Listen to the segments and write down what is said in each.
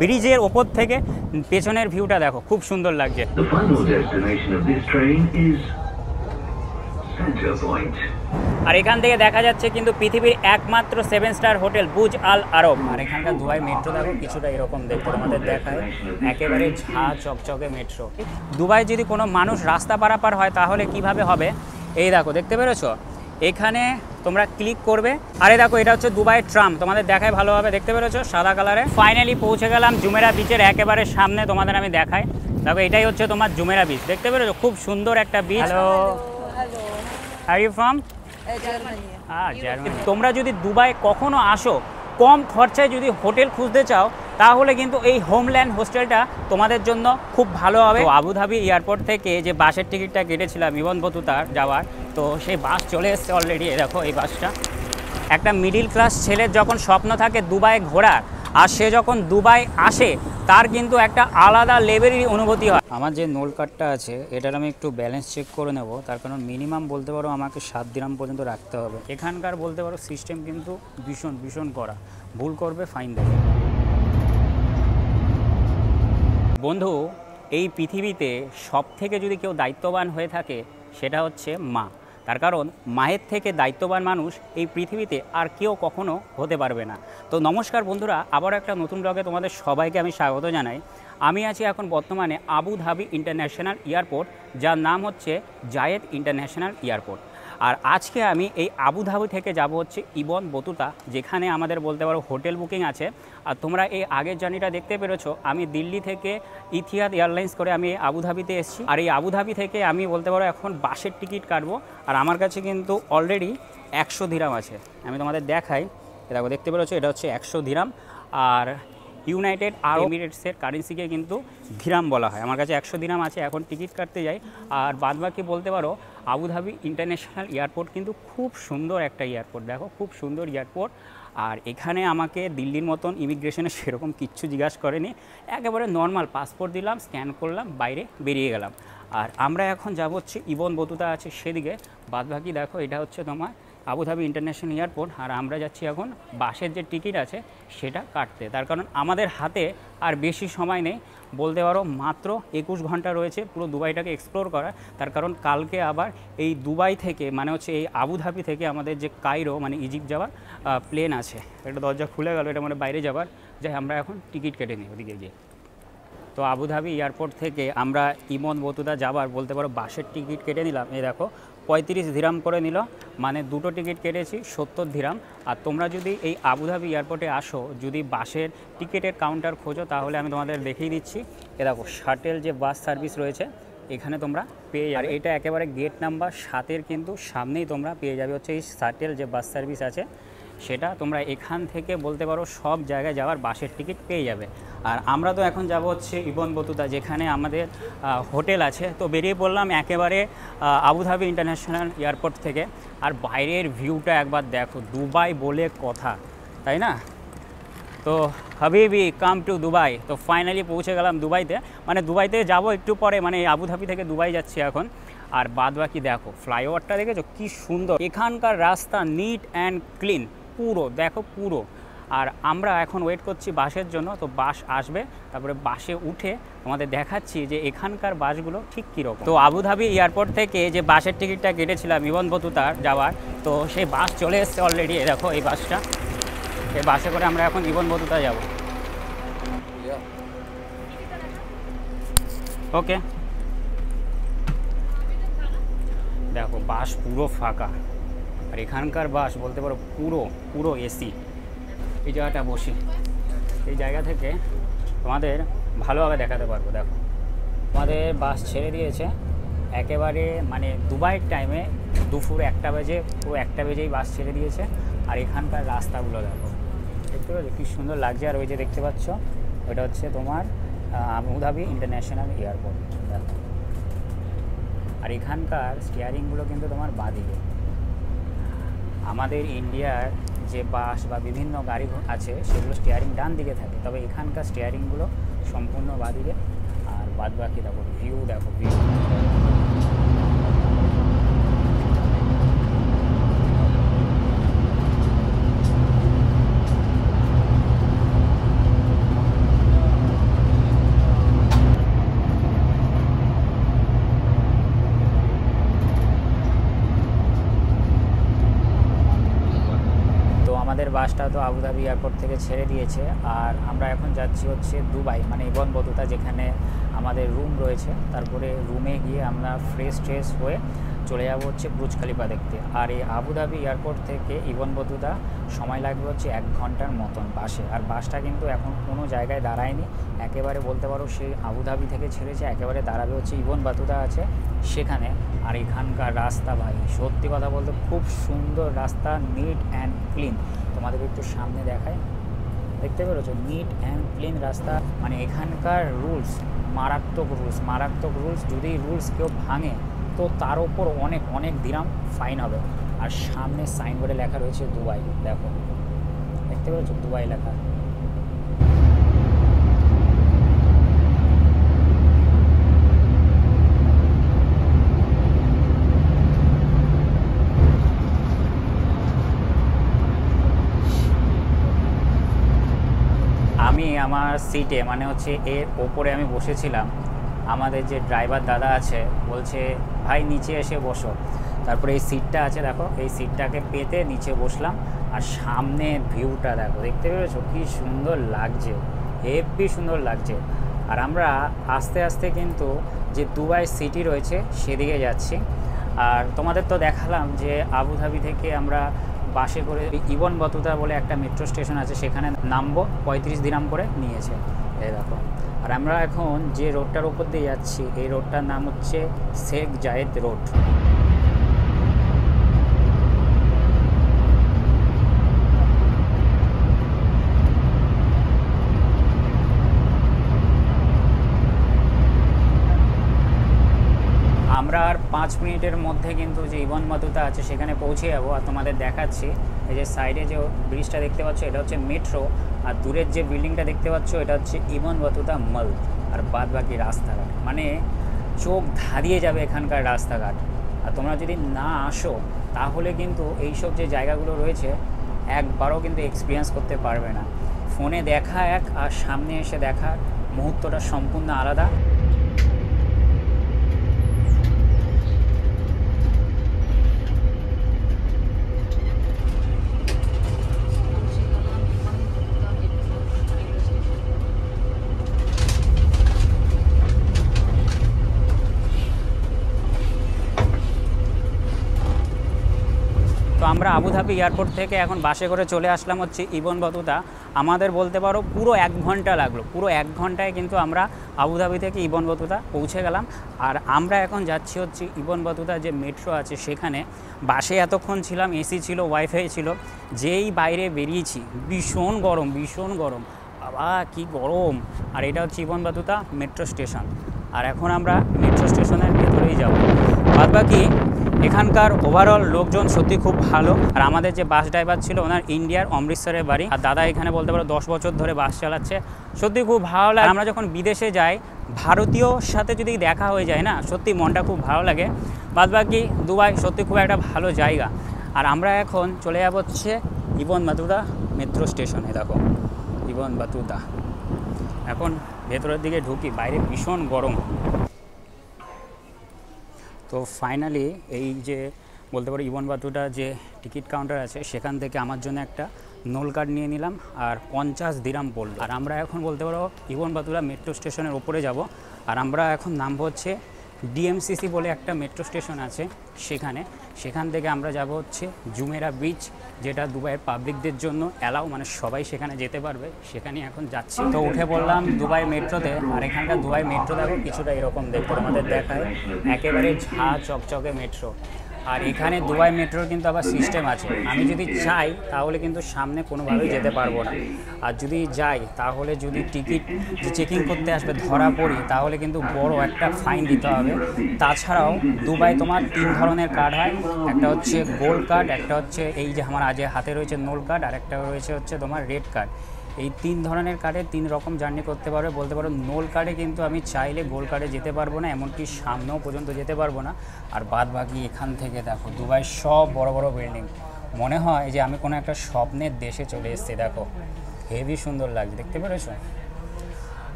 ব্রিজের ওপর থেকে পেছনের ভিউটা দেখো, খুব সুন্দর লাগছে। আর এখান থেকে দেখা যাচ্ছে কিন্তু পৃথিবীর একমাত্র 7 স্টার হোটেল বুর্জ আল আরব। আর এখানকার দুবাই মেট্রো দেখো কিছুটা এরকম দেখতে তোমাদের দেখায়, একেবারে ঝা চকচকে মেট্রো। দুবাই যদি কোনো মানুষ রাস্তা পারাপার হয় তাহলে কিভাবে হবে, এই দেখো দেখতে পেরেছো, এখানে তোমরা ক্লিক করবে। আরে দেখো এটা হচ্ছে দুবাই ট্রাম, তোমাদের দেখায় ভালোভাবে, দেখতে পেরেছো সাদা কালারে। ফাইনালি পৌঁছে গেলাম জুমেরা বিচের একেবারে সামনে, তোমাদের আমি দেখাই। দেখো এটাই হচ্ছে তোমার জুমেরা বিচ, দেখতে পেরেছো খুব সুন্দর একটা beach. Hello, are you from? Germany. তোমরা যদি দুবাই কখনো আসো, কম খরচায় যদি হোটেল খুঁজতে চাও তাহলে কিন্তু এই হোমল্যান্ড হোস্টেলটা তোমাদের জন্য খুব ভালো হবে। আবুধাবি এয়ারপোর্ট থেকে যে বাসের টিকিটটা কেটেছিলাম ইবন বতুতার যাওয়ার, তো সেই বাস চলে এসছে অলরেডি। দেখো এই বাসটা, একটা মিডিল ক্লাস ছেলের যখন স্বপ্ন থাকে দুবাই ঘোরার, আর সে যখন দুবাই আসে তার কিন্তু একটা আলাদা লেভেলেরই অনুভূতি হয়। আমার যে নোল কার্ডটা আছে এটার আমি একটু ব্যালেন্স চেক করে নেব, তার কারণ মিনিমাম বলতে পারো আমাকে 7 দিরহাম পর্যন্ত রাখতে হবে। এখানকার বলতে পারো সিস্টেম কিন্তু ভীষণ ভীষণ করা, ভুল করবে ফাইন দেবে। বন্ধু, এই পৃথিবীতে সব থেকে যদি কেউ দায়িত্ববান হয়ে থাকে সেটা হচ্ছে মা। তার কারণ মায়ের থেকে দায়িত্ববান মানুষ এই পৃথিবীতে আর কেউ কখনো হতে পারবে না। তো নমস্কার বন্ধুরা, আবার একটা নতুন ব্লগে তোমাদের সবাইকে আমি স্বাগত জানাই। আমি আছি এখন বর্তমানে আবুধাবি ইন্টারন্যাশনাল এয়ারপোর্ট, যার নাম হচ্ছে জায়েদ ইন্টারন্যাশনাল এয়ারপোর্ট। আর আজকে আমি এই আবুধাবি থেকে যাব হচ্ছে ইবন বতুতা, যেখানে আমাদের বলতে পারো হোটেল বুকিং আছে। আর তোমরা এই আগের জার্নিটা দেখতে পেরেছো, আমি দিল্লি থেকে ইথিহাদ এয়ারলাইন্স করে আমি আবুধাবিতে এসেছি। আর এই আবুধাবি থেকে আমি বলতে পারো এখন বাসের টিকিট কাটবো। আর আমার কাছে কিন্তু অলরেডি 100 দিরহাম আছে, আমি তোমাদের দেখাই। দেখো দেখতে পেরেছো, এটা হচ্ছে 100 দিরহাম। আর ইউনাইটেড আরব এমিরেটসের কারেন্সিকে কিন্তু দিরহাম বলা হয়। আমার কাছে 100 দিরহাম আছে, এখন টিকিট কাটতে যাই। আর বাদবাকি বলতে পারো আবুধাবি ইন্টারন্যাশনাল এয়ারপোর্ট কিন্তু খুব সুন্দর একটা এয়ারপোর্ট, দেখো খুব সুন্দর এয়ারপোর্ট। আর এখানে আমাকে দিল্লির মতন ইমিগ্রেশনে সেরকম কিচ্ছু জিজ্ঞাসা করেনি, একেবারে নর্মাল পাসপোর্ট দিলাম, স্ক্যান করলাম, বাইরে বেরিয়ে গেলাম। আর আমরা এখন যাব হচ্ছে ইবন বতুতা আছে সেদিকে। বাদবাকি দেখো এটা হচ্ছে তোমার আবুধাবি ইন্টারন্যাশনাল এয়ারপোর্ট। আর আমরা যাচ্ছি এখন বাসের যে টিকিট আছে সেটা কাটতে, তার কারণ আমাদের হাতে আর বেশি সময় নেই, বলতে পারো মাত্র 21 ঘন্টা রয়েছে পুরো দুবাইটাকে এক্সপ্লোর করা। তার কারণ কালকে আবার এই দুবাই থেকে মানে হচ্ছে এই আবুধাবি থেকে আমাদের যে কায়রো মানে ইজিপ্ট যাওয়ার প্লেন আছে। একটা দরজা খুলে গেল, এটা মানে বাইরে যাবার, যাই আমরা এখন টিকিট কেটে নিই ওদিকে গিয়ে। তো আবুধাবি এয়ারপোর্ট থেকে আমরা ইবন বতুতা যাবার বলতে পারো বাসের টিকিট কেটে নিলাম। এই দেখো 35 দিরহাম করে নিল, মানে দুটো টিকিট কেটেছি 70 দিরহাম। আর তোমরা যদি এই আবুধাবি এয়ারপোর্টে আসো, যদি বাসের টিকিটের কাউন্টার খোঁজো তাহলে আমি তোমাদের দেখিয়ে দিচ্ছি। এ দেখো শাটেল যে বাস সার্ভিস রয়েছে এখানে তোমরা পেয়ে যাবে। এটা একেবারে গেট নাম্বার 7-এর কিন্তু সামনেই তোমরা পেয়ে যাবে হচ্ছে এই শাটেল যে বাস সার্ভিস আছে সেটা। তোমরা এখান থেকে বলতে পারো সব জায়গায় যাওয়ার বাসের টিকিট পেয়ে যাবে। আর আমরা তো এখন যাব হচ্ছে ইবন বতুতা, যেখানে আমাদের হোটেল আছে। তো বেরিয়ে পড়লাম একেবারে আবুধাবি ইন্টারন্যাশনাল এয়ারপোর্ট থেকে। আর বাইরের ভিউটা একবার দেখো, দুবাই বলে কথা, তাই না? তো হাবিবি কাম টু দুবাই। তো ফাইনালি পৌঁছে গেলাম দুবাইতে, মানে দুবাইতে যাব একটু পরে, মানে আবুধাবি থেকে দুবাই যাচ্ছি এখন। আর বাদ বাকি দেখো ফ্লাইওভারটা দেখেছো কি সুন্দর, এখানকার রাস্তা নিট অ্যান্ড ক্লিন পুরো, দেখো পুরো। আর আমরা এখন ওয়েট করছি বাসের জন্য, তো বাস আসবে, তারপরে বাসে উঠে তোমাদের দেখাচ্ছি যে এখানকার বাসগুলো ঠিক কীরকম। তো আবুধাবি এয়ারপোর্ট থেকে যে বাসের টিকিটটা কেটেছিলাম ইবন বতুতার যাওয়ার, তো সেই বাস চলে এসছে অলরেডি। দেখো এই বাসটা, এই বাসে করে আমরা এখন ইবন বতুতা যাব। ওকে, দেখো বাস পুরো ফাঁকা। আর এখানকার বাস বলতে পারো পুরো পুরো এসি। এই জায়গাটা বসি, এই জায়গা থেকে তোমাদের ভালোভাবে দেখাতে পারবো। দেখো আমাদের বাস ছেড়ে দিয়েছে একেবারে, মানে দুবাইয়ের টাইমে দুপুর 1টা বাজে, পুরো 1টা বেজেই বাস ছেড়ে দিয়েছে। আর এখানকার রাস্তাগুলো দেখো, দেখতে পাচ্ছ কী সুন্দর লাগছে। আর ওই যে দেখতে পাচ্ছ ওইটা হচ্ছে তোমার আবুধাবি ইন্টারন্যাশনাল এয়ারপোর্ট, দেখো। আর এখানকার স্টিয়ারিংগুলো কিন্তু তোমার বাঁদিকে। আমাদের ইন্ডিয়ার যে বাস বা বিভিন্ন গাড়ি আছে সেগুলো স্টিয়ারিং ডান দিকে থাকে, তবে এখানকার স্টিয়ারিংগুলো সম্পূর্ণ বাঁদিকে। আর বাদ বাকি দেখো ভিউ, দেখো ভিউ। বাসটা তো আবুধাবি এয়ারপোর্ট থেকে ছেড়ে দিয়েছে, আর আমরা এখন যাচ্ছি হচ্ছে দুবাই, মানে ইবন বতুতা, যেখানে আমাদের রুম রয়েছে। তারপরে রুমে গিয়ে আমরা ফ্রেশ হয়ে চলে যাবো হচ্ছে বুর্জ খলিফা দেখতে। আর এই আবুধাবি এয়ারপোর্ট থেকে ইবন বতুতা সময় লাগবে হচ্ছে 1 ঘন্টার মতন বাসে। আর বাসটা কিন্তু এখন কোনো জায়গায় দাঁড়ায়নি, একেবারে বলতে পারো সেই আবুধাবি থেকে ছেড়েছে, একেবারে দাঁড়াবে হচ্ছে ইবন বতুতা আছে সেখানে। আর এখানকার রাস্তা ভাই সত্যি কথা বলতে খুব সুন্দর রাস্তা, নিট অ্যান্ড ক্লিন। তোমাদের একটু সামনে দেখায়, দেখতে পেরেছো, নিট অ্যান্ড ক্লিন রাস্তা। মানে এখানকার রুলস মারাত্মক রুলস। যদি রুলস কেউ ভাঙে তো তার ওপর অনেক দিরাম ফাইন হবে। আর সামনে সাইনবোর্ডে লেখা রয়েছে দুবাই, দেখো দেখতে পেরেছো দুবাই লেখা। আমি আমার সিটে মানে হচ্ছে এর ওপরে আমি বসেছিলাম। আমাদের যে ড্রাইভার দাদা আছে বলছে ভাই নিচে এসে বসো। তারপরে এই সিটটা আছে দেখো, এই সিটটাকে পেতে নিচে বসলাম। আর সামনে ভিউটা দেখো, দেখতে পেরেছো কি সুন্দর লাগছে, হেভি সুন্দর লাগছে। আর আমরা আস্তে আস্তে কিন্তু যে দুবাই সিটি রয়েছে সেদিকে যাচ্ছি। আর তোমাদের তো দেখালাম যে আবুধাবি থেকে আমরা বাসে করে ইবন বতুতা বলে একটা মেট্রো স্টেশন আছে, সেখানে নামবো, 35 দিরহাম করে নিয়েছে, এই দেখো। আর আমরা এখন যে রোডটার উপর দিয়ে যাচ্ছি এই রোডটার নাম হচ্ছে শেখ জায়েদ রোড। আমরা আর 5 মিনিটের মধ্যে কিন্তু যে ইবন বতুতা আছে সেখানে পৌঁছে যাবো। আর তোমাদের দেখাচ্ছি এই যে সাইডে যে ব্রিজটা দেখতে পাচ্ছ এটা হচ্ছে মেট্রো, আর দূরের যে বিল্ডিংটা দেখতে পাচ্ছ এটা হচ্ছে ইবন বতুতা মল। আর বাদ বাকি রাস্তাঘাট মানে চোখ ধাঁধিয়ে যাবে এখানকার রাস্তাঘাট। আর তোমরা যদি না আসো তাহলে কিন্তু এইসব যে জায়গাগুলো রয়েছে একবারও কিন্তু এক্সপিরিয়েন্স করতে পারবে না। ফোনে দেখা এক আর সামনে এসে দেখার মুহূর্তটা সম্পূর্ণ আলাদা। তো আমরা আবুধাবি এয়ারপোর্ট থেকে এখন বাসে করে চলে আসলাম হচ্ছে ইবন বতুতা। আমাদের বলতে পারো পুরো 1 ঘন্টা লাগলো, পুরো 1 ঘন্টায় কিন্তু আমরা আবুধাবি থেকে ইবন বতুতা পৌঁছে গেলাম। আর আমরা এখন যাচ্ছি হচ্ছে ইবন বতুতা যে মেট্রো আছে সেখানে। বাসে এতক্ষণ ছিলাম, এসি ছিল, ওয়াইফাই ছিল, যেই বাইরে বেরিয়েছি ভীষণ গরম বাবা কি গরম। আর এটা হচ্ছে ইবন বতুতা মেট্রো স্টেশন। আর এখন আমরা মেট্রো স্টেশনের ভেতরেই যাব। বাদবাকি এখানকার ওভারঅল লোকজন সত্যি খুব ভালো। আর আমাদের যে বাস ড্রাইভার ছিল ওনার ইন্ডিয়ার অমৃতসরের বাড়ি, আর দাদা এখানে বলতে পারো 10 বছর ধরে বাস চালাচ্ছে, সত্যি খুব ভালো লাগে। আমরা যখন বিদেশে যাই ভারতীয়র সাথে যদি দেখা হয়ে যায় না, সত্যি মনটা খুব ভালো লাগে। বাদবাকি দুবাই সত্যি খুব একটা ভালো জায়গা। আর আমরা এখন চলে যাব হচ্ছে ইবন বতুতা মেট্রো স্টেশনে, দেখো ইবন বতুতা। এখন ভেতরের দিকে ঢুকি, বাইরে ভীষণ গরম। তো ফাইনালি এই যে বলতে পারি ইবন বতুতা যে টিকিট কাউন্টার আছে সেখান থেকে আমার জন্য একটা নোল কার্ড নিয়ে নিলাম, আর 50 দিরহাম পড়লো। আর আমরা এখন বলতে পারো ইবন বতুতা মেট্রো স্টেশনের ওপরে যাব। আর আমরা এখন নামবো হচ্ছে ডিএমসিসি বলে একটা মেট্রো স্টেশন আছে সেখান থেকে আমরা যাব হচ্ছে জুমেরা বিচ, যেটা দুবাইয়ের পাবলিকদের জন্য অ্যালাউ, মানে সবাই সেখানে যেতে পারবে, সেখানে এখন যাচ্ছি। তো উঠে পড়লাম দুবাই মেট্রোতে। আর এখানকার দুবাই মেট্রো দেখো কিছুটা এরকম দেখতে তোমাদের দেখায়, একেবারে ঝাঁ চকচকে মেট্রো। আর এখানে দুবাই মেট্রোর কিন্তু আবার সিস্টেম আছে, আমি যদি চাই তাহলে কিন্তু সামনে কোনোভাবেই যেতে পারবো না। আর যদি যাই তাহলে যদি টিকিট যে চেকিং করতে আসবে ধরা পড়ি তাহলে কিন্তু বড় একটা ফাইন দিতে হবে। তাছাড়াও দুবাই তোমার 3 ধরনের কার্ড হয়, একটা হচ্ছে গোল্ড কার্ড, একটা হচ্ছে এই যে আমার আজ হাতে রয়েছে নোল কার্ড, আর একটা রয়েছে হচ্ছে তোমার রেড কার্ড। এই 3 ধরনের কার্ডে 3 রকম জার্নি করতে পারবে। বলতে পারো নোল কার্ডে কিন্তু আমি চাইলে গোল্ড কার্ডে যেতে পারবো না, এমনকি সামনেও পর্যন্ত যেতে পারবো না। আর বাদ বাকি এখান থেকে দেখো দুবাই সব বড় বড় বিল্ডিং, মনে হয় যে আমি কোনো একটা স্বপ্নের দেশে চলে এসেছি। দেখো হেভি সুন্দর লাগছে, দেখতে পেরেছো।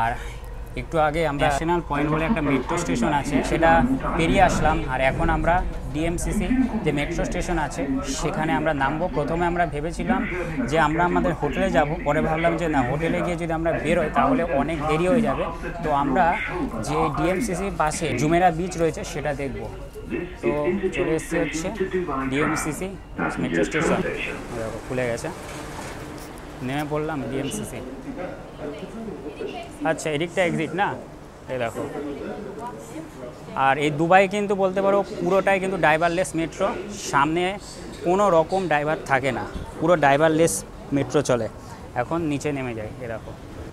আর একটু আগে আমরা ন্যাশনাল পয়েন্ট বলে একটা মেট্রো স্টেশন আছে সেটা পেরিয়ে আসলাম, আর এখন আমরা ডিএমসিসি যে মেট্রো স্টেশন আছে সেখানে আমরা নামবো। প্রথমে আমরা ভেবেছিলাম যে আমরা আমাদের হোটেলে যাব, পরে ভাবলাম যে না, হোটেলে গিয়ে যদি আমরা বেরোই তাহলে অনেক দেরি হয়ে যাবে, তো আমরা যে ডিএমসিসির পাশে জুমেরা বিচ রয়েছে সেটা দেখব। তো চলে এসেছি হচ্ছে ডিএমসিসি মেট্রো স্টেশন, খুলে গেছে, নেমে পড়লাম ডিএমসিসি। আচ্ছা, এদিকটা এক্সিট না, এই দেখো। আর এই দুবাই কিন্তু বলতে পারো পুরোটাই কিন্তু ড্রাইভারলেস মেট্রো, সামনে কোনো রকম ড্রাইভার থাকে না, পুরো ড্রাইভারলেস মেট্রো চলে। এখন নিচে নেমে যায়, এ দেখো,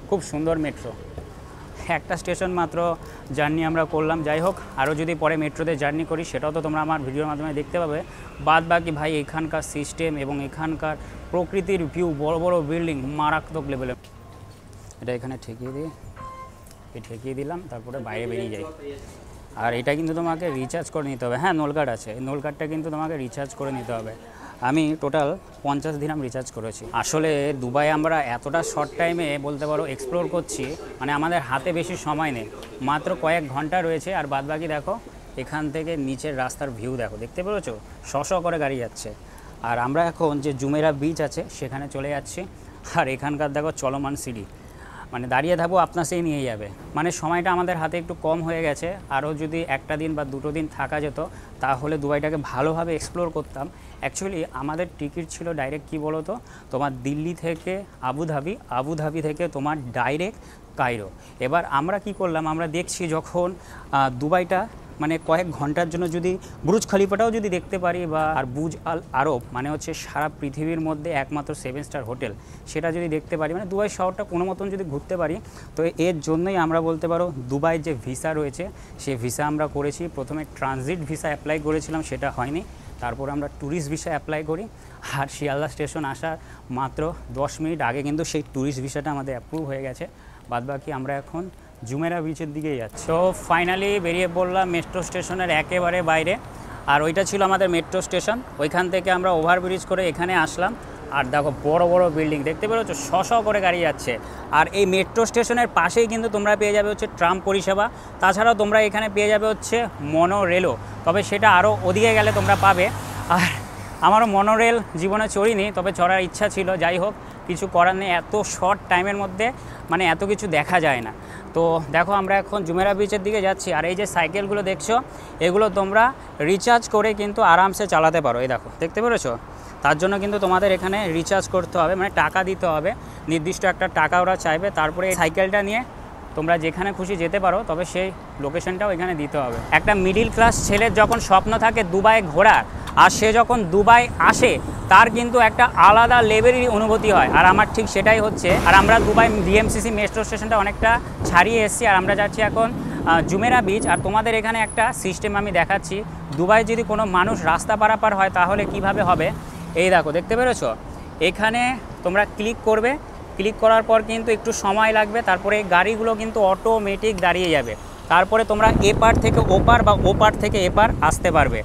খুব সুন্দর মেট্রো। একটা স্টেশন মাত্র জার্নি আমরা করলাম, যাই হোক আরও যদি পরে মেট্রোতে জার্নি করি সেটাও তো তোমরা আমার ভিডিওর মাধ্যমে দেখতে পাবে। বাদ বাকি ভাই এখানকার সিস্টেম এবং এখানকার প্রকৃতির ভিউ, বড় বড় বিল্ডিং মারাত্মক লেভেলে। এটা এখানে ঠেকিয়ে দিলাম, তারপরে বাইরে বেরিয়ে যাই। আর এটা কিন্তু তোমাকে রিচার্জ করে নিতে হবে। হ্যাঁ, নোল কার্ড আছে, এই নোল কার্ডটা কিন্তু তোমাকে রিচার্জ করে নিতে হবে। আমি টোটাল 50 দিরহাম রিচার্জ করেছি। আসলে দুবাই আমরা এতটা শর্ট টাইমে বলতে পারো এক্সপ্লোর করছি, মানে আমাদের হাতে বেশি সময় নেই, মাত্র কয়েক ঘন্টা রয়েছে। আর বাদ বাকি দেখো এখান থেকে নিচের রাস্তার ভিউ দেখো, দেখতে পেরেছো, শশ করে গাড়ি যাচ্ছে। আর আমরা এখন যে জুমেরা বিচ আছে সেখানে চলে যাচ্ছি। আর এখানকার দেখো চলমান সিঁড়ি, মানে দাঁড়িয়ে থাকবো আপনার সেই নিয়ে যাবে। মানে সময়টা আমাদের হাতে একটু কম হয়ে গেছে, আরও যদি একটা দিন বা দুটো দিন থাকা যেত তাহলে দুবাইটাকে ভালোভাবে এক্সপ্লোর করতাম। অ্যাকচুয়ালি আমাদের টিকিট ছিল ডাইরেক্ট, কী বলো তো, তোমার দিল্লি থেকে আবুধাবি, আবুধাবি থেকে তোমার ডাইরেক্ট কায়রো। এবার আমরা কি করলাম, আমরা দেখছি যখন দুবাইটা মানে কয়েক ঘন্টার জন্য যদি বুর্জ খলিফাটাও যদি দেখতে পারি, বা আর বুর্জ আল আরব মানে হচ্ছে সারা পৃথিবীর মধ্যে একমাত্র 7 স্টার হোটেল, সেটা যদি দেখতে পারি, মানে দুবাই শহরটা কোনো মতন যদি ঘুরতে পারি, তো এর জন্যই আমরা বলতে পারো দুবাই যে ভিসা রয়েছে সেই ভিসা আমরা করেছি। প্রথমে ট্রানজিট ভিসা অ্যাপ্লাই করেছিলাম, সেটা হয়নি, তারপর আমরা ট্যুরিস্ট ভিসা অ্যাপ্লাই করি। আর শিয়ালদা স্টেশন আসার মাত্র 10 মিনিট আগে কিন্তু সেই ট্যুরিস্ট ভিসাটা আমাদের অ্যাপ্রুভ হয়ে গেছে। বাদবাকি আমরা এখন জুমেরা বিচের দিকেই যাচ্ছি। তো ফাইনালি বেরিয়ে পড়লাম মেট্রো স্টেশনের একেবারে বাইরে, আর ওইটা ছিল আমাদের মেট্রো স্টেশন। ওইখান থেকে আমরা ওভারব্রিজ করে এখানে আসলাম। আর দেখো বড় বড় বিল্ডিং দেখতে পেরেছো, শশ করে গাড়ি যাচ্ছে। আর এই মেট্রো স্টেশনের পাশেই কিন্তু তোমরা পেয়ে যাবে হচ্ছে ট্রাম পরিষেবা, তাছাড়াও তোমরা এখানে পেয়ে যাবে হচ্ছে মনোরেলও, তবে সেটা আরও ওদিকে গেলে তোমরা পাবে। আর আমারও মনোরেল জীবনে চড়িনি, তবে চড়ার ইচ্ছা ছিল, যাই হোক কিছু করার নেই, এত শর্ট টাইমের মধ্যে মানে এত কিছু দেখা যায় না। তো দেখো আমরা এখন জুমেরা বিচের দিকে যাচ্ছি। আর এই যে সাইকেলগুলো দেখছো, এগুলো তোমরা রিচার্জ করে কিন্তু আরামসে চালাতে পারো। এই দেখো, দেখতে পেরেছো, তার জন্য কিন্তু তোমাদের এখানে রিচার্জ করতে হবে, মানে টাকা দিতে হবে, নির্দিষ্ট একটা টাকা ওরা চাইবে। তারপরে এই সাইকেলটা নিয়ে তোমরা যেখানে খুশি যেতে পারো, তবে সেই লোকেশনটাও এখানে দিতে হবে। একটা মিডিল ক্লাস ছেলের যখন স্বপ্ন থাকে দুবাই ঘোরার, আর সে যখন দুবাই আসে তার কিন্তু একটা আলাদা লেভেলেরই অনুভূতি হয়, আর আমার ঠিক সেটাই হচ্ছে। আর আমরা দুবাই ডিএমসিসি মেট্রো স্টেশনটা অনেকটা ছাড়িয়ে এসেছি, আর আমরা যাচ্ছি এখন জুমেরা বিচ। আর তোমাদের এখানে একটা সিস্টেম আমি দেখাচ্ছি, দুবাই যদি কোনো মানুষ রাস্তা পারাপার হয় তাহলে কিভাবে হবে। এই দেখো, দেখতে পেরেছো, এখানে তোমরা ক্লিক করবে, ক্লিক করার পর কিন্তু একটু সময় লাগবে, তারপরে গাড়িগুলো কিন্তু অটোমেটিক দাঁড়িয়ে যাবে, তারপরে তোমরা এপার থেকে ওপার বা ওপার থেকে এপার আসতে পারবে।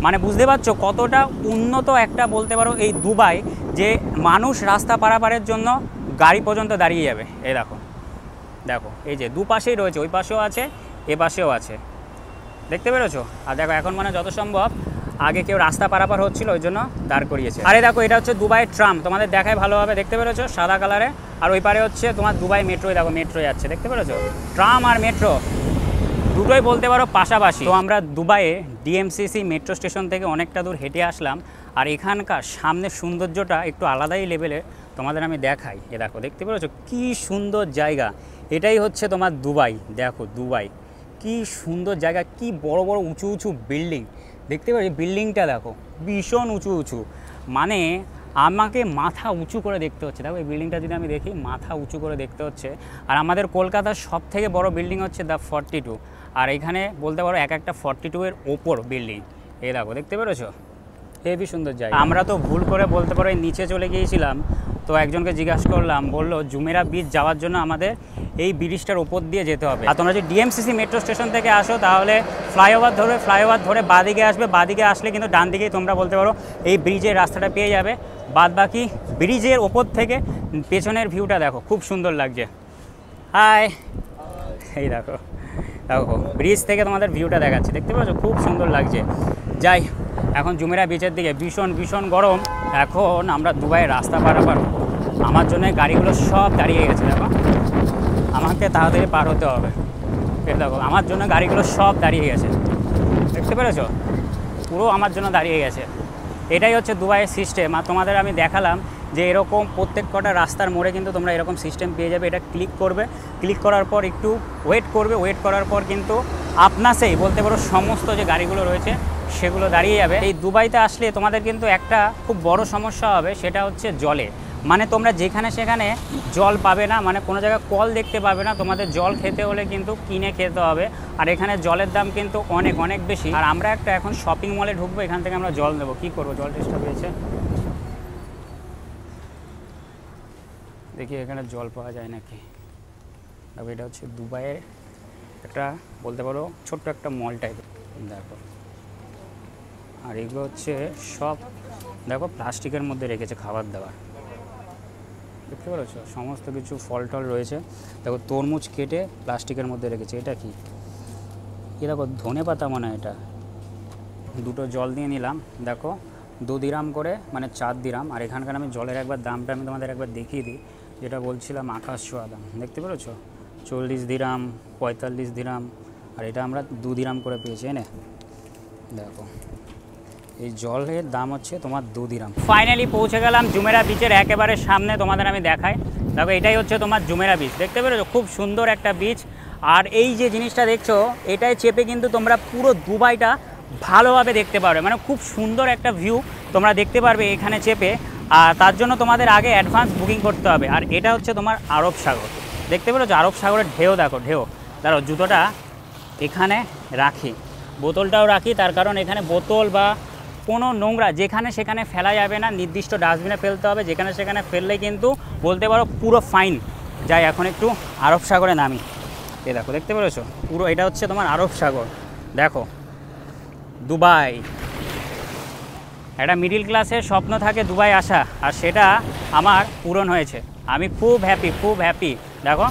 মানে বুঝতে পারছো কতটা উন্নত একটা বলতে পারো এই দুবাই, যে মানুষ রাস্তা পারাপারের জন্য গাড়ি পর্যন্ত দাঁড়িয়ে যাবে। এই দেখো, দেখো এই যে দুপাশেই রয়েছে, ওই পাশেও আছে এ পাশেও আছে, দেখতে পেরেছো। আর দেখো এখন মানে যত সম্ভব আগে কেউ রাস্তা পারাপার হচ্ছিল ওই জন্য দাঁড় করিয়েছে। আরে দেখো, এটা হচ্ছে দুবাইয়ের ট্রাম, তোমাদের দেখায় ভালোভাবে, দেখতে পেরেছো, সাদা কালারে। আর ওই পারে হচ্ছে তোমার দুবাই মেট্রোয়, দেখো মেট্রো যাচ্ছে, দেখতে পেরেছো, ট্রাম আর মেট্রো দুটোই বলতে পারো পাশাপাশি। তো আমরা দুবাইয়ে ডিএমসিসি মেট্রো স্টেশন থেকে অনেকটা দূর হেঁটে আসলাম, আর এখানকার সামনের সৌন্দর্যটা একটু আলাদাই লেভেলের, তোমাদের আমি দেখাই। এ দেখো, দেখতে পেরেছো কী সুন্দর জায়গা, এটাই হচ্ছে তোমার দুবাই। দেখো দুবাই কি সুন্দর জায়গা, কি বড় বড় উঁচু উঁচু বিল্ডিং, দেখতে পাচ্ছি বিল্ডিংটা দেখো ভীষণ উঁচু উঁচু, মানে আমাকে মাথা উঁচু করে দেখতে হচ্ছে। দেখো এই বিল্ডিংটা যদি আমি দেখি, মাথা উঁচু করে দেখতে হচ্ছে। আর আমাদের কলকাতার সব থেকে বড় বিল্ডিং হচ্ছে দ্য 42, আর এখানে বলতে পারো এক একটা 42-এর ওপর বিল্ডিং। এই দেখো, দেখতে পেরেছো, হেবি সুন্দর জায়গা। আমরা তো ভুল করে বলতে পারো নিচে চলে গিয়েছিলাম, তো একজনকে জিজ্ঞাসা করলাম, বললো জুমেরা বিচ যাওয়ার জন্য আমাদের এই ব্রিজটার ওপর দিয়ে যেতে হবে। আর তোমরা যদি ডিএমসিসি মেট্রো স্টেশন থেকে আসো তাহলে ফ্লাইওভার ধরে বাদিকে আসবে, বাদিকে আসলে কিন্তু ডান দিকেই তোমরা বলতে পারো এই ব্রিজের রাস্তাটা পেয়ে যাবে। বাদ বাকি ব্রিজের ওপর থেকে পেছনের ভিউটা দেখো, খুব সুন্দর লাগছে। হাই, এই দেখো দেখো ব্রিজ থেকে তোমাদের ভিউটা দেখাচ্ছি, দেখতে পাচ্ছ খুব সুন্দর লাগছে। যাই এখন জুমেরা বিচের দিকে, ভীষণ ভীষণ গরম। এখন আমরা দুবাইয়ের রাস্তা পারাপার, আমার জন্য গাড়িগুলো সব দাঁড়িয়ে গেছে। দেখো আমাকে তাড়াতাড়ি পার হতে হবে। এই দেখো আমার জন্য গাড়িগুলো সব দাঁড়িয়ে গেছে, দেখতে পেরেছো, পুরো আমার জন্য দাঁড়িয়ে গেছে। এটাই হচ্ছে দুবাইয়ের সিস্টেম। আর তোমাদের আমি দেখালাম যে এরকম প্রত্যেক কটা রাস্তার মোড়ে কিন্তু তোমরা এরকম সিস্টেম পেয়ে যাবে। এটা ক্লিক করবে, ক্লিক করার পর একটু ওয়েট করবে, ওয়েট করার পর কিন্তু আপনাসেই বলতে পারো সমস্ত যে গাড়িগুলো রয়েছে সেগুলো দাঁড়িয়ে যাবে। এই দুবাইতে আসলে তোমাদের কিন্তু একটা খুব বড় সমস্যা হবে, সেটা হচ্ছে জলে। মানে তোমরা যেখানে সেখানে জল পাবে না, মানে কোনো জায়গায় কল দেখতে পাবে না। তোমাদের জল খেতে হলে কিন্তু কিনে খেতে হবে। আর এখানে জলের দাম কিন্তু অনেক অনেক বেশি। আর আমরা একটা এখন শপিং মলে ঢুকবো, এখান থেকে আমরা জল নেবো। কী করবো, জল টেস্টটা পেয়েছে, দেখি এখানে জল পাওয়া যায় নাকি। তবে এটা হচ্ছে দুবাইয়ের একটা বলতে পারো ছোট্ট একটা মল টাইপের, দেখো। আর এগুলো হচ্ছে সব দেখো প্লাস্টিকের মধ্যে রেখেছে খাবার দাবার, দেখতে পাচ্ছ সমস্ত কিছু ফল টল রয়েছে। দেখো তরমুজ কেটে প্লাস্টিকের মধ্যে রেখেছে। এটা কি, এ দেখো ধনে পাতা মনে হয়। এটা দুটো জল দিয়ে নিলাম, দেখো 2 দিরাম করে, মানে 4 দিরাম। আর এখানকার আমি জলের একবার দামটা আমি তোমাদের একবার দেখিয়ে দিই, যেটা বলছিলাম আকাশ ছোঁয়া দাম, দেখতে পেরেছো, 40 দিরাম, 45 দিরাম। আর এটা আমরা 2 দিরাম করে পেয়েছি। এনে দেখো এই জলের দাম হচ্ছে তোমার 2 দিরাম। ফাইনালি পৌঁছে গেলাম জুমেরা বিচের একেবারে সামনে, তোমাদের আমি দেখাই। দেখো এটাই হচ্ছে তোমার জুমেরা বিচ, দেখতে পেরেছো, খুব সুন্দর একটা বিচ। আর এই যে জিনিসটা দেখছো, এটাই চেপে কিন্তু তোমরা পুরো দুবাইটা ভালোভাবে দেখতে পারবে। মানে খুব সুন্দর একটা ভিউ তোমরা দেখতে পারবে এখানে চেপে। আর তার জন্য তোমাদের আগে অ্যাডভান্স বুকিং করতে হবে। আর এটা হচ্ছে তোমার আরব সাগর, দেখতে পেরেছো, আরব সাগরের ঢেউ দেখো, ঢেউ। দাঁড়াও জুতোটা এখানে রাখি, বোতলটাও রাখি, তার কারণ এখানে বোতল বা কোনো নোংরা যেখানে সেখানে ফেলা যাবে না, নির্দিষ্ট ডাস্টবিনে ফেলতে হবে। যেখানে সেখানে ফেললে কিন্তু বলতে পারো পুরো ফাইন। যাই এখন একটু আরব সাগরে নামি। এ দেখো দেখতে পেরেছো, পুরো এটা হচ্ছে তোমার আরব সাগর। দেখো দুবাই, একটা মিডিল ক্লাসের স্বপ্ন থাকে দুবাই আসা, আর সেটা আমার পূরণ হয়েছে। আমি খুব হ্যাপি, খুব হ্যাপি। দেখো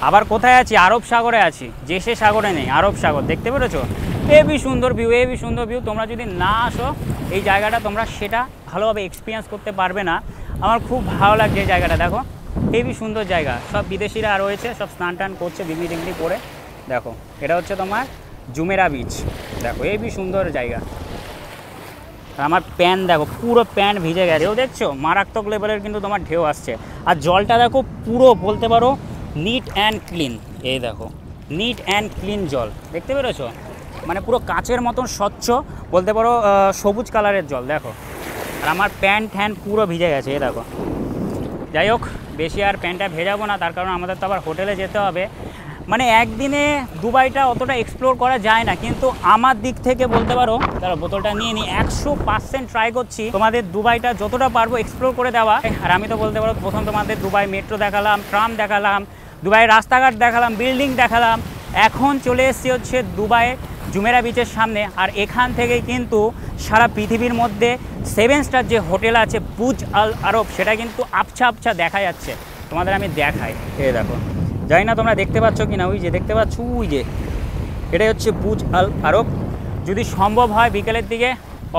আবার কোথায় আছি, আরব সাগরে আছি, যে সে সাগরে নেই, আরব সাগর, দেখতে পেরেছো। হেবি সুন্দর ভিউ, হেবি সুন্দর ভিউ। তোমরা যদি না আসো এই জায়গাটা, তোমরা সেটা ভালোভাবে এক্সপিরিয়েন্স করতে পারবে না। আমার খুব ভালো লাগছে এই জায়গাটা, দেখো হেবি সুন্দর জায়গা। সব বিদেশিরা রয়েছে, সব স্নান টান করছে বিগনি টিগনি করে। দেখো এটা হচ্ছে তোমার জুমেরা বিচ, দেখো হেবি সুন্দর জায়গা। আমার প্যান্ট দেখো পুরো প্যান্ট ভিজে গেছে, ঢেউ দেখছো, মারাত্মক লেভেলের কিন্তু তোমার ঢেউ আসছে। আর জলটা দেখো পুরো বলতে পারো নিট অ্যান্ড ক্লিন। এই দেখো নিট অ্যান্ড ক্লিন জল, দেখতে পেরেছো, মানে পুরো কাচের মতন স্বচ্ছ, বলতে পারো সবুজ কালারের জল। দেখো আর আমার প্যান্ট ট্যান্ট পুরো ভিজে গেছে, এই দেখো। যাই হোক বেশি আর প্যান্টটা ভেজাবো না, তার কারণ আমাদের তো আবার হোটেলে যেতে হবে। মানে একদিনে দুবাইটা অতটা এক্সপ্লোর করা যায় না, কিন্তু আমার দিক থেকে বলতে পারো, তারা বোতলটা নিয়ে নিই, 100% ট্রাই করছি তোমাদের দুবাইটা যতটা পারবো এক্সপ্লোর করে দেওয়া। আর আমি তো বলতে পারো প্রথম তোমাদের দুবাই মেট্রো দেখালাম, ট্রাম দেখালাম, দুবাইয়ের রাস্তাঘাট দেখালাম, বিল্ডিং দেখালাম। এখন চলে এসেছি হচ্ছে দুবাইয়ের জুমেরা বিচের সামনে। আর এখান থেকেই কিন্তু সারা পৃথিবীর মধ্যে 7 স্টার যে হোটেল আছে বুর্জ আল আরব, সেটা কিন্তু আবছা আবছা দেখা যাচ্ছে। তোমাদের আমি দেখাই, এই দেখো, জানি না তোমরা দেখতে পাচ্ছ কি না, ওই যে দেখতে পাচ্ছ, ওই যে এটাই হচ্ছে বুর্জ আল আরব। যদি সম্ভব হয় বিকেলের দিকে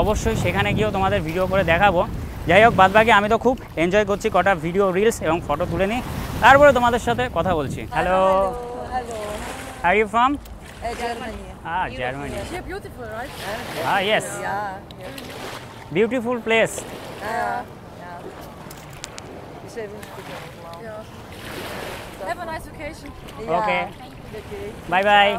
অবশ্যই সেখানে গিয়েও তোমাদের ভিডিও করে দেখাবো। যাই হোক বাদবাকি আমি তো খুব এনজয় করছি, কটা ভিডিও রিলস এবং ফটো তুলে নিই, তারপরে তোমাদের সাথে কথা বলছি। Hello, are you from? Germany. Germany. You're beautiful, right? Yes. Yeah. Beautiful place. Yeah. Have a nice vacation. Okay. Bye bye.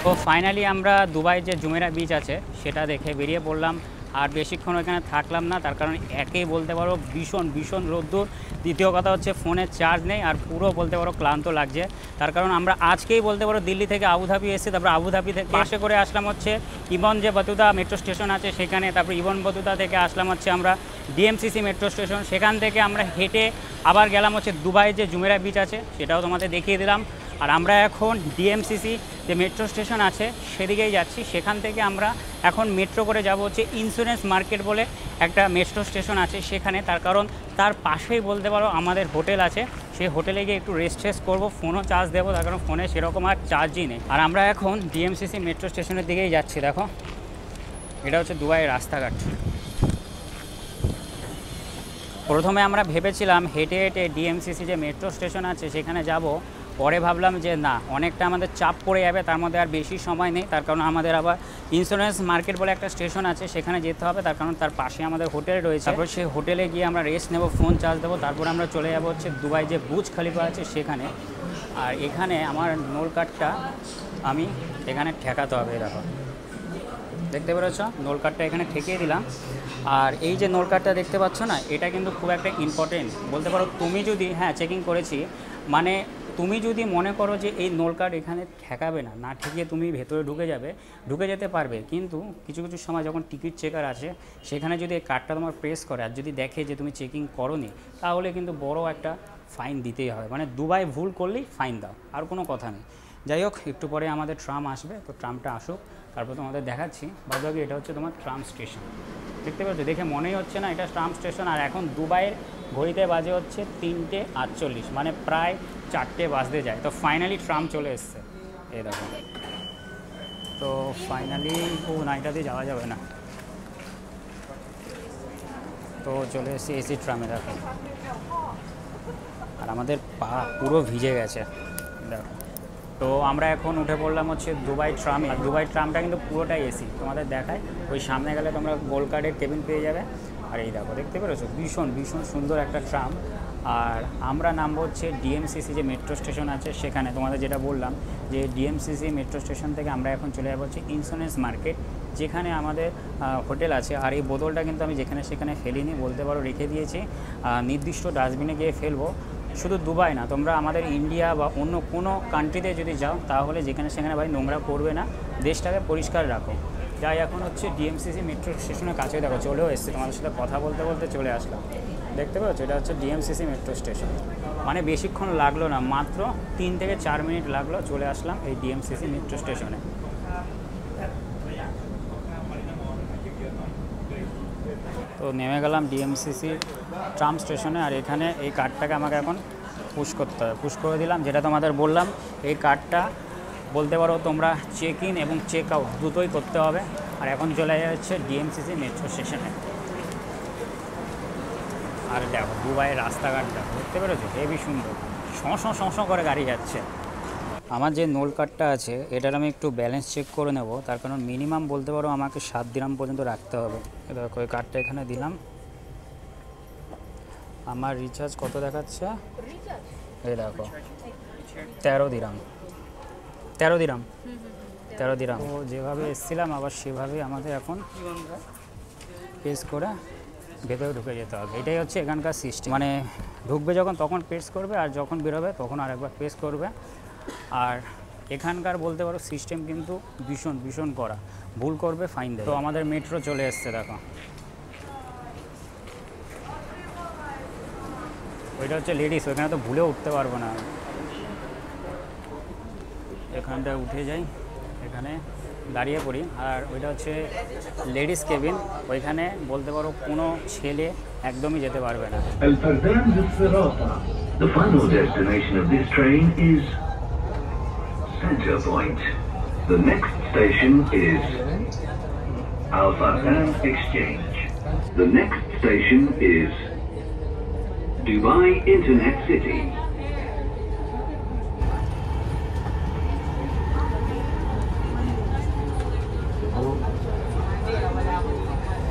তো ফাইনালি আমরা দুবাই যে জুমেরা বিচ আছে সেটা দেখে বেরিয়ে পড়লাম। আর বেশিক্ষণ ওখানে থাকলাম না, তার কারণ একেই বলতে পারো ভীষণ ভীষণ রোদ্দুর, দ্বিতীয় কথা হচ্ছে ফোনের চার্জ নেই, আর পুরো বলতে পারো ক্লান্ত লাগছে। তার কারণ আমরা আজকেই বলতে পারো দিল্লি থেকে আবুধাবি এসে, তারপর আবুধাবি থেকে বাসে করে আসলাম হচ্ছে ইবন যে বতুতা মেট্রো স্টেশন আছে সেখানে, তারপর ইবন বতুতা থেকে আসলাম হচ্ছে আমরা ডিএমসিসি মেট্রো স্টেশন, সেখান থেকে আমরা হেঁটে আবার গেলাম হচ্ছে দুবাই যে জুমেরা বিচ আছে সেটাও তোমাদের দেখিয়ে দিলাম। আর আমরা এখন ডিএমসিসি যে মেট্রো স্টেশন আছে সেদিকেই যাচ্ছি। সেখান থেকে আমরা এখন মেট্রো করে যাব হচ্ছে ইন্স্যুরেন্স মার্কেট বলে একটা মেট্রো স্টেশন আছে সেখানে। তার কারণ তার পাশেই বলতে পারো আমাদের হোটেল আছে, সেই হোটেলে গিয়ে একটু রেস্ট করবো, ফোনও চার্জ দেবো, তার কারণ ফোনে সেরকম আর চার্জই নেই। আর আমরা এখন ডিএমসিসি মেট্রো স্টেশনের দিকেই যাচ্ছি। দেখো এটা হচ্ছে দুবাইয়ের রাস্তাঘাট। প্রথমে আমরা ভেবেছিলাম হেঁটে হেঁটে ডিএমসিসি যে মেট্রো স্টেশন আছে সেখানে যাব, পরে ভাবলাম যে না, অনেকটা আমাদের চাপ পড়ে যাবে, তার মধ্যে আর বেশি সময় নেই। তার কারণ আমাদের আবার ইন্স্যুরেন্স মার্কেট বলে একটা স্টেশন আছে সেখানে যেতে হবে, তার কারণ তার পাশে আমাদের হোটেল রয়েছে। তারপর সেই হোটেলে গিয়ে আমরা রেস্ট নেব, ফোন চার্জ দেবো, তারপর আমরা চলে যাব হচ্ছে দুবাই যে বুর্জ খলিফা আছে সেখানে। আর এখানে আমার নোল কার্ডটা আমি এখানে ঠেকাতে হবে, দেখো দেখতে পেরেছ, নোল কার্ডটা এখানে ঠেকিয়ে দিলাম। আর এই যে নোল কার্ডটা দেখতে পাচ্ছ না, এটা কিন্তু খুব একটা ইম্পর্টেন্ট বলতে পারো। তুমি যদি চেকিং করেছি, মানে তুমি যদি মনে করো যে এই নোল কার্ড এখানে ঠেকাবে না, না ঠেকিয়ে তুমি ভেতরে ঢুকে যেতে পারবে, কিন্তু কিছু কিছু সময় যখন টিকিট চেকার আছে সেখানে যদি এই কার্ডটা তোমার প্রেস করে আর যদি দেখে যে তুমি চেকিং করোনি, তাহলে কিন্তু বড় একটা ফাইন দিতেই হবে। মানে দুবাই ভুল করলেই ফাইন দাও, আর কোনো কথা নেই। যাই হোক, একটু পরে আমাদের ট্রাম আসবে, তো ট্রামটা আসুক, তারপর তোমাদের দেখাচ্ছি। বাদবাকি এটা হচ্ছে তোমার ট্রাম স্টেশন, দেখতে পাচ্ছ, দেখে মনেই হচ্ছে না এটা ট্রাম স্টেশন। আর এখন দুবাইয়ের ঘড়িতে বাজে হচ্ছে 3:48, মানে প্রায় 4টে বাজতে যায়। তো ফাইনালি ট্রাম চলে এসছে, এই দেখো। তো ফাইনালি না, এটা দিয়ে যাওয়া যাবে না, তো চলে এসেছি এসি ট্রামে, দেখো। আর আমাদের পা পুরো ভিজে গেছে, দেখো। তো আমরা এখন উঠে পড়লাম হচ্ছে দুবাই ট্রামে। আর দুবাই ট্রামটা কিন্তু পুরোটাই এসি, তোমাদের দেখায়। ওই সামনে গেলে তোমরা গোল্ড কার্ডের কেবিন পেয়ে যাবে। আর এই দেখো, দেখতে পেরেছো, ভীষণ ভীষণ সুন্দর একটা ট্রাম। আর আমরা নামবো হচ্ছে ডিএমসিসি যে মেট্রো স্টেশন আছে সেখানে। তোমাদের যেটা বললাম যে ডিএমসিসি মেট্রো স্টেশন থেকে আমরা এখন চলে যাবো হচ্ছে ইন্স্যুরেন্স মার্কেট, যেখানে আমাদের হোটেল আছে। আর এই বোতলটা কিন্তু আমি যেখানে সেখানে ফেলিনি, বলতে পারো রেখে দিয়েছি, নির্দিষ্ট ডাস্টবিনে গিয়ে ফেলবো। শুধু দুবাই না, তোমরা আমাদের ইন্ডিয়া বা অন্য কোনো কান্ট্রিতে যদি যাও, তাহলে যেখানে সেখানে ভাই নোংরা করবে না, দেশটাকে পরিষ্কার রাখো। যাই এখন হচ্ছে ডিএমসিসি মেট্রো স্টেশনের কাছে, দেখো চলেও এসছে, তোমাদের সাথে কথা বলতে বলতে চলে আসলাম। দেখতে পাচ্ছ, এটা হচ্ছে ডিএমসিসি মেট্রো স্টেশন। মানে বেশিক্ষণ লাগলো না, মাত্র 3 থেকে 4 মিনিট লাগলো, চলে আসলাম এই ডিএমসিসি মেট্রো স্টেশনে। তো নেমে গেলাম ডিএমসিসি ট্রাম স্টেশনে। আর এখানে এই কার্ডটাকে আমাকে এখন পুশ করতে হবে, পুশ করে দিলাম। যেটা তোমাদের বললাম, এই কার্ডটা বলতে পারো তোমরা চেক ইন এবং চেক আউট দুটোই করতে হবে। আর এখন চলে যাচ্ছে ডিএমসিসি মেট্রো স্টেশনে। আর দেখো দুবাইয়ের রাস্তাঘাট দেখো, দেখতে পেরেছো, হেবি সুন্দর, শঁ করে গাড়ি যাচ্ছে। আমার যে নোল কার্ডটা আছে এটার আমি একটু ব্যালেন্স চেক করে নেব, তার কারণ মিনিমাম বলতে পারো আমাকে 7 দিরহাম পর্যন্ত রাখতে হবে। দেখো এই কার্ডটা এখানে দিলাম, আমার রিচার্জ কত দেখাচ্ছে, এই দেখো 13 দিরহাম। তো যেভাবে এসেছিলাম আবার সেভাবে আমাদের এখন পেস করে ভেতরে ঢুকে যেতে হবে। এটাই হচ্ছে এখানকার সিস্টেম, মানে ঢুকবে যখন তখন প্রেস করবে, আর যখন বেরোবে তখন আরেকবার প্রেস করবে। আর এখানকার বলতে পারো সিস্টেম কিন্তু ভীষণ ভীষণ করা, ভুল করবে ফাইন দেবে। তো আমাদের মেট্রো চলে এসছে, দেখো ওইটা হচ্ছে লেডিস, ওইখানে তো ভুলেও উঠতে পারবো না। এখানটায় উঠে যাই, এখানে দাঁড়িয়ে পড়ি। আর ওইটা হচ্ছে লেডিস কেবিন, ওইখানে বলতে পারো কোনো ছেলে একদমই যেতে পারবে না। The final destination of this train is Center Point. The next station is Al Fatah Exchange. The next station is Dubai Internet City.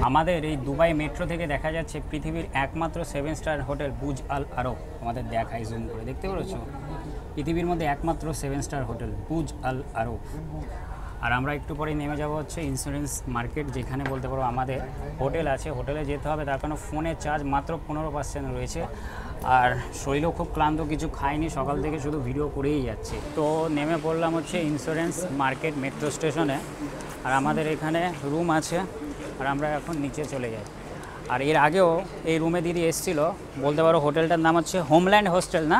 আমাদের এই দুবাই মেট্রো থেকে দেখা যাচ্ছে পৃথিবীর একমাত্র 7 স্টার হোটেল বুর্জ আল আরব। আমাদের দেখাই জুম করে, দেখতে পেরেছো, পৃথিবীর মধ্যে একমাত্র 7 স্টার হোটেল বুর্জ আল আরব। আর আমরা একটু পরে নেমে যাব হচ্ছে ইন্স্যুরেন্স মার্কেট, যেখানে বলতে পারো আমাদের হোটেল আছে। হোটেলে যেতে হবে, তার কারণে ফোনের চার্জ মাত্র 15% রয়েছে। আর শরীরও খুব ক্লান্ত, কিছু খাইনি সকাল থেকে, শুধু ভিডিও করেই যাচ্ছে। তো নেমে পড়লাম হচ্ছে ইন্স্যুরেন্স মার্কেট মেট্রো স্টেশনে। আর আমাদের এখানে রুম আছে, আর আমরা এখন নিচে চলে যাই। আর এর আগেও এই রুমে দিদি এসেছিল, বলতে পারো হোটেলটার নাম হচ্ছে হোমল্যান্ড হোস্টেল, না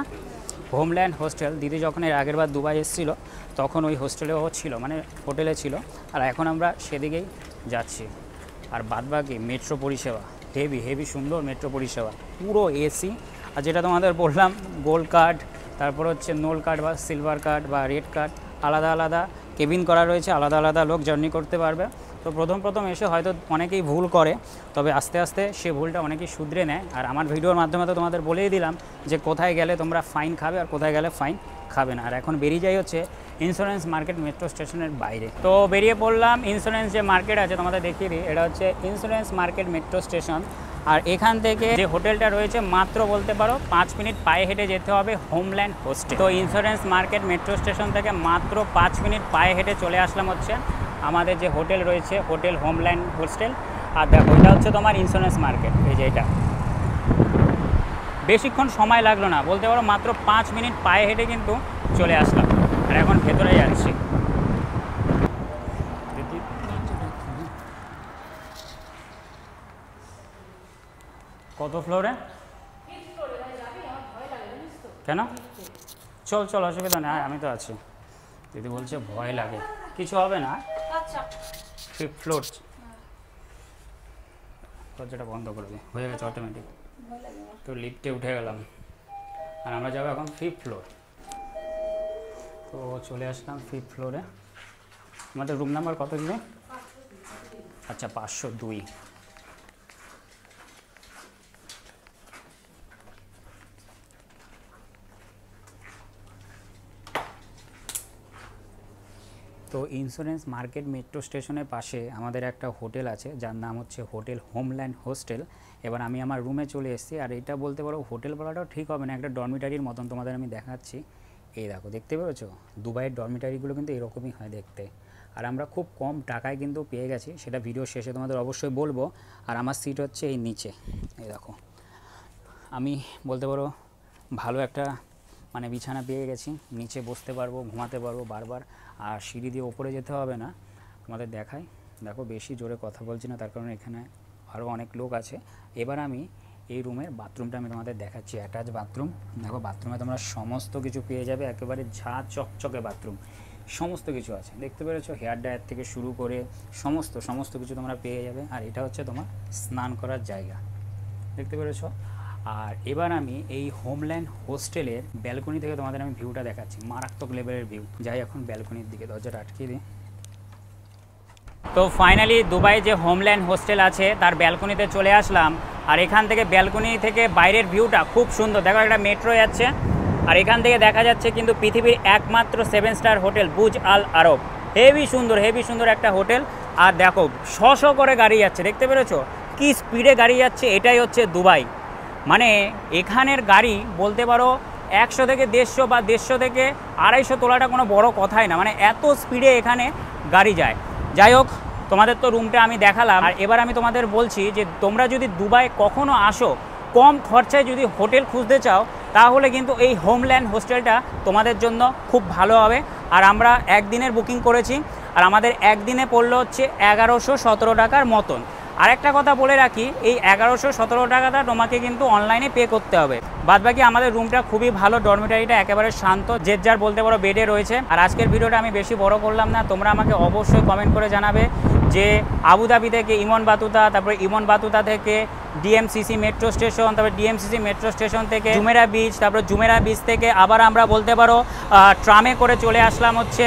হোমল্যান্ড হোস্টেল। দিদি যখন এর আগের বার দুবাই এসেছিল তখন ওই হোস্টেলেও ছিল, মানে হোটেলে ছিল, আর এখন আমরা সেদিকেই যাচ্ছি। আর বাদবাকি মেট্রো পরিষেবা হেভি হেভি সুন্দর মেট্রো পরিষেবা, পুরো এসি। আর যেটা তোমাদের বললাম গোল্ড কার্ড, তারপর হচ্ছে নোল কার্ড বা সিলভার কার্ড বা রেড কার্ড, আলাদা আলাদা কেবিন করা রয়েছে, আলাদা আলাদা লোক জার্নি করতে পারবে। তো প্রথম এসে হয়তো অনেকেই ভুল করে, তবে আস্তে আস্তে সে ভুলটা অনেকেই শুধরে নেয়। আর আমার ভিডিওর মাধ্যমে তো তোমাদের বলেই দিলাম যে কোথায় গেলে তোমরা ফাইন খাবে আর কোথায় গেলে ফাইন খাবে না। আর এখন বেরিয়ে যাই হচ্ছে ইন্স্যুরেন্স মার্কেট মেট্রো স্টেশনের বাইরে। তো বেরিয়ে পড়লাম, ইন্স্যুরেন্স যে মার্কেট আছে তোমাদের দেখিয়ে দিই, এটা হচ্ছে ইন্স্যুরেন্স মার্কেট মেট্রো স্টেশন। আর এখান থেকে যে হোটেলটা রয়েছে মাত্র বলতে পারো 5 মিনিট পায়ে হেঁটে যেতে হবে হোমল্যান্ড হোস্টেল। তো ইন্স্যুরেন্স মার্কেট মেট্রো স্টেশন থেকে মাত্র 5 মিনিট পায়ে হেঁটে চলে আসলাম হচ্ছে আমাদের যে হোটেল রয়েছে, হোটেল হোমল্যান্ড হোস্টেল। আর দেখো এটা হচ্ছে তোমার ইন্স্যুরেন্স মার্কেট, এই যে এটা। বেশিক্ষণ সময় লাগলো না, বলতে পারো মাত্র 5 মিনিট পায়ে হেঁটে কিন্তু চলে আসলাম। আর এখন ভেতরে যাচ্ছি। কত ফ্লোরে? কেন? চল অসুবিধা নেই, আমি তো আছি। দিদি বলছে ভয় লাগে, কিছু হবে না। 5th floor. দরজাটা বন্ধ করে দিই, হয়ে গেছে অটোমেটিক। তো লিফটে উঠে গেলাম আর আমরা যাবো এখন 5th ফ্লোর। তো চলে আসলাম 5th ফ্লোরে। আমাদের রুম নাম্বার কত দিনে? আচ্ছা 502। তো ইন্স্যুরেন্স মার্কেট মেট্রো স্টেশনের পাশে আমাদের একটা হোটেল আছে যার নাম হচ্ছে হোটেল হোমল্যান্ড হোস্টেল। এবার আমি আমার রুমে চলে এসেছি। আর এটা বলতে পারো হোটেল বলাটাও ঠিক হবে না, একটা ডরমিটারির মতন তোমাদের আমি দেখাচ্ছি। এই দেখো, দেখতে পেরেছো? দুবাইয়ের ডরমিটারিগুলো কিন্তু এরকমই হয় দেখতে। আর আমরা খুব কম টাকায় কিন্তু পেয়ে গেছি, সেটা ভিডিও শেষে তোমাদের অবশ্যই বলবো। আর আমার সিট হচ্ছে এই নিচে, এই দেখো। আমি বলতে পারো ভালো একটা মানে বিছানা পেয়ে গেছি, নিচে বসতে পারবো, ঘুমাতে পারবো বারবার। আর সিঁড়ি দিয়ে ওপরে যেতে হবে না। তোমাদের দেখাই, দেখো বেশি জোরে কথা বলছি না, তার কারণে এখানে আরও অনেক লোক আছে। এবার আমি এই রুমের বাথরুমটা আমি তোমাদের দেখাচ্ছি, অ্যাটাচ বাথরুম। দেখো বাথরুমে তোমরা সমস্ত কিছু পেয়ে যাবে, একেবারে ঝা চকচকে বাথরুম, সমস্ত কিছু আছে, দেখতে পেরেছো? হেয়ার ড্রায়ার থেকে শুরু করে সমস্ত কিছু তোমরা পেয়ে যাবে। আর এটা হচ্ছে তোমার স্নান করার জায়গা, দেখতে পেরেছো? আর এবার আমি এই হোমল্যান্ড হোস্টেলের ব্যালকনি থেকে তোমাদের আমি ভিউটা দেখাচ্ছি, মারাত্মক লেভেলের ভিউ। যাই এখন ব্যালকনির দিকে, দরজাটা আটকে দিই। তো ফাইনালি দুবাই যে হোমল্যান্ড হোস্টেল আছে তার ব্যালকনিতে চলে আসলাম। আর এখান থেকে ব্যালকনি থেকে বাইরের ভিউটা খুব সুন্দর। দেখো একটা মেট্রো যাচ্ছে, আর এখান থেকে দেখা যাচ্ছে কিন্তু পৃথিবীর একমাত্র 7 স্টার হোটেল বুজ আল আরব। হেভি সুন্দর একটা হোটেল। আর দেখো শো করে গাড়ি যাচ্ছে, দেখতে পেরেছো কি স্পিডে গাড়ি যাচ্ছে? এটাই হচ্ছে দুবাই। মানে এখানের গাড়ি বলতে পারো 100 থেকে 150 বা 150 থেকে 250 তোলাটা কোনো বড় কথাই না, মানে এত স্পিডে এখানে গাড়ি যায়। যাই হোক, তোমাদের তো রুমটা আমি দেখালাম। আর এবার আমি তোমাদের বলছি যে তোমরা যদি দুবাই কখনো আসো, কম খরচায় যদি হোটেল খুঁজতে চাও, তাহলে কিন্তু এই হোমল্যান্ড হোস্টেলটা তোমাদের জন্য খুব ভালো হবে। আর আমরা একদিনের বুকিং করেছি, আর আমাদের একদিনে পড়লো হচ্ছে 1117 টাকার মতন। আরেকটা কথা বলে রাখি, এই 1117 টাকাটা তোমাকে কিন্তু অনলাইনে পে করতে হবে। বাদবাকি আমাদের রুমটা খুবই ভালো, ডরমিটারিটা একেবারে শান্ত, যে যার বলতে পারো বেডে রয়েছে। আর আজকের ভিডিওটা আমি বেশি বড় করলাম না, তোমরা আমাকে অবশ্যই কমেন্ট করে জানাবে যে আবুধাবি থেকে ইমন বাতুতা, তারপরে ইমন বাতুতা থেকে ডিএমসিসি মেট্রো স্টেশন, তারপরে ডিএমসিসি মেট্রো স্টেশন থেকে জুমেরা বিচ, তারপরে জুমেরা বিচ থেকে আবার আমরা বলতে পারো ট্রামে করে চলে আসলাম হচ্ছে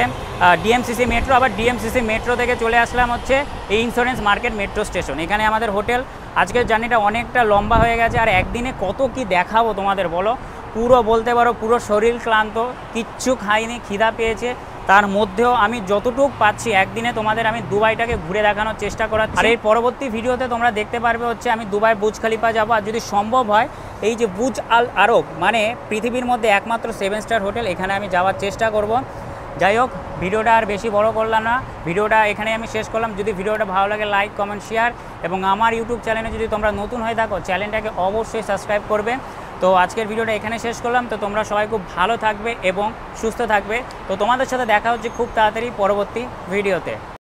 ডিএমসিসি মেট্রো, আবার ডিএমসিসি মেট্রো থেকে চলে আসলাম হচ্ছে এই ইন্স্যুরেন্স মার্কেট মেট্রো স্টেশন। এখানে আমাদের হোটেল। আজকের জার্নিটা অনেকটা লম্বা হয়ে গেছে, আর একদিনে কত কি দেখাবো তোমাদের বলো? পুরো বলতে পারো পুরো শরীর ক্লান্ত, কিচ্ছু খাইনি, খিদা পেয়েছে। তার মধ্যেও আমি যতটুকু পাচ্ছি একদিনে তোমাদের আমি দুবাইটাকে ঘুরে দেখানোর চেষ্টা করাচ্ছি। আর এর পরবর্তী ভিডিওতে তোমরা দেখতে পারবে হচ্ছে আমি দুবাই বুজ খালিফা যাবো, আর যদি সম্ভব হয় এই যে বুজ আল আরব, মানে পৃথিবীর মধ্যে একমাত্র 7 স্টার হোটেল, এখানে আমি যাওয়ার চেষ্টা করব। যাই হোক, ভিডিওটা আর বেশি বড় করলাম না, ভিডিওটা এখানে আমি শেষ করলাম। যদি ভিডিওটা ভালো লাগে লাইক কমেন্ট শেয়ার, এবং আমার ইউটিউব চ্যানেলে যদি তোমরা নতুন হয়ে থাকো চ্যানেলটাকে অবশ্যই সাবস্ক্রাইব করবে। তো আজকের ভিডিওটা এখানে শেষ করলাম। তো তোমরা সবাই খুব ভালো থাকবে এবং সুস্থ থাকবে। তো তোমাদের সাথে দেখা হচ্ছে খুব তাড়াতাড়ি পরবর্তী ভিডিওতে।